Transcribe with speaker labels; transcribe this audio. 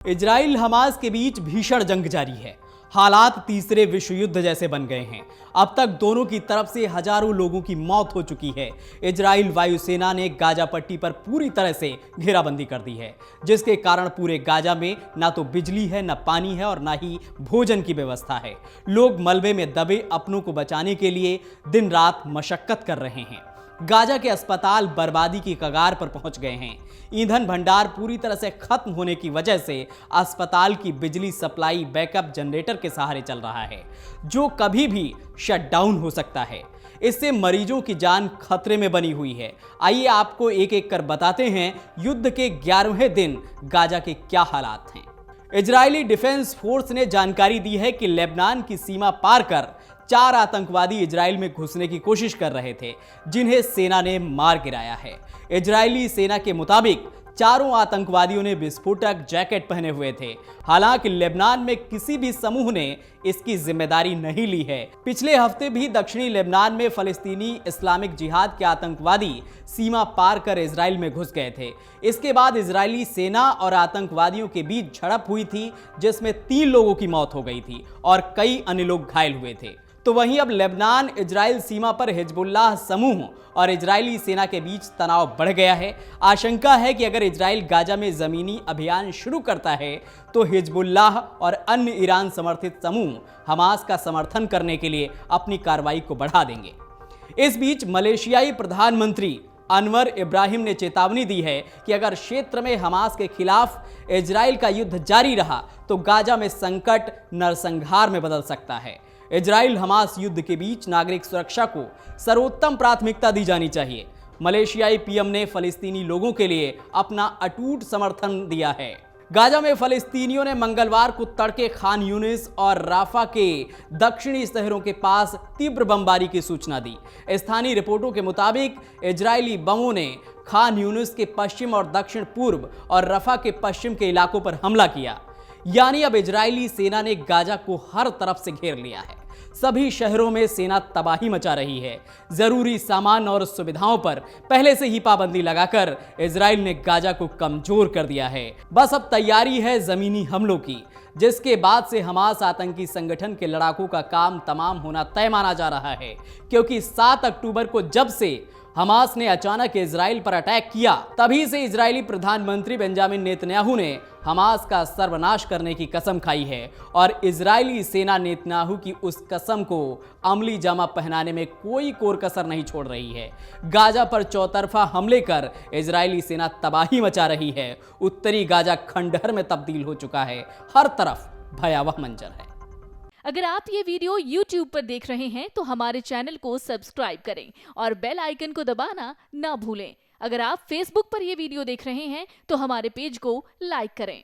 Speaker 1: Israel Hamas के बीच भीषण जंग जारी है। हालात तीसरे विश्व युद्ध जैसे बन गए हैं। अब तक दोनों की तरफ से हजारों लोगों की मौत हो चुकी है। इजराइल वायुसेना ने गाजा पट्टी पर पूरी तरह से घेराबंदी कर दी है, जिसके कारण पूरे गाजा में ना तो बिजली है, ना पानी है और ना ही भोजन की व्यवस्था है। लोग मलबे में दबे अपनों को बचाने के लिए दिन रात मशक्कत कर रहे हैं। गाजा के अस्पताल बर्बादी की कगार पर पहुंच गए हैं। ईंधन भंडार पूरी तरह से खत्म होने की वजह से अस्पताल की बिजली सप्लाई बैकअप जनरेटर के सहारे चल रहा है, जो कभी भी शटडाउन हो सकता है। इससे मरीजों की जान खतरे में बनी हुई है। आइए आपको एक एक कर बताते हैं युद्ध के 11वें दिन गाजा के क्या हालात हैं। इजरायली डिफेंस फोर्स ने जानकारी दी है कि लेबनान की सीमा पार कर 4 आतंकवादी इजराइल में घुसने की कोशिश कर रहे थे, जिन्हें सेना ने मार गिराया है। इजरायली सेना के मुताबिक चारों आतंकवादियों ने विस्फोटक जैकेट पहने हुए थे। हालांकि लेबनान में किसी भी समूह ने इसकी जिम्मेदारी नहीं ली है। पिछले हफ्ते भी दक्षिणी लेबनान में फलस्तीनी इस्लामिक जिहाद के आतंकवादी सीमा पार कर इजराइल में घुस गए थे। इसके बाद इजरायली सेना और आतंकवादियों के बीच झड़प हुई थी, जिसमें 3 लोगों की मौत हो गई थी और कई अन्य लोग घायल हुए थे। तो वहीं अब लेबनान इजराइल सीमा पर हिजबुल्लाह समूह और इजरायली सेना के बीच तनाव बढ़ गया है। आशंका है कि अगर इजराइल गाजा में जमीनी अभियान शुरू करता है तो हिजबुल्लाह और अन्य ईरान समर्थित समूह हमास का समर्थन करने के लिए अपनी कार्रवाई को बढ़ा देंगे। इस बीच मलेशियाई प्रधानमंत्री अनवर इब्राहिम ने चेतावनी दी है कि अगर क्षेत्र में हमास के खिलाफ इजराइल का युद्ध जारी रहा तो गाजा में संकट नरसंहार में बदल सकता है। इजराइल हमास युद्ध के बीच नागरिक सुरक्षा को सर्वोत्तम प्राथमिकता दी जानी चाहिए। मलेशियाई पीएम ने फलस्तीनी लोगों के लिए अपना अटूट समर्थन दिया है। गाजा में फलस्तीनियों ने मंगलवार को तड़के खान यूनिस और राफा के दक्षिणी शहरों के पास तीव्र बमबारी की सूचना दी। स्थानीय रिपोर्टों के मुताबिक इजरायली बमों ने खान यूनिस के पश्चिम और दक्षिण पूर्व और रफा के पश्चिम के इलाकों पर हमला किया। यानी अब इजरायली सेना ने गाजा को हर तरफ से घेर लिया है। सभी शहरों में सेना तबाही मचा रही है। जरूरी सामान और सुविधाओं पर पहले से ही पाबंदी लगाकर इजराइल ने गाजा को कमजोर कर दिया है। बस अब तैयारी है जमीनी हमलों की, जिसके बाद से हमास आतंकी संगठन के लड़ाकों का काम तमाम होना तय माना जा रहा है, क्योंकि 7 अक्टूबर को जब से हमास ने अचानक इजराइल पर अटैक किया, तभी से इजरायली प्रधानमंत्री बेंजामिन नेतन्याहू ने हमास का सर्वनाश करने की कसम खाई है और इजरायली सेना नेतन्याहू की उस कसम को अमली जामा पहनाने में कोई कोर कसर नहीं छोड़ रही है। गाजा पर चौतरफा हमले कर इजरायली सेना तबाही मचा रही है। उत्तरी गाजा खंडहर में तब्दील हो चुका है। हर तरफ भयावह मंजर है।
Speaker 2: अगर आप ये वीडियो YouTube पर देख रहे हैं तो हमारे चैनल को सब्सक्राइब करें और बेल आइकन को दबाना ना भूलें। अगर आप Facebook पर ये वीडियो देख रहे हैं तो हमारे पेज को लाइक करें।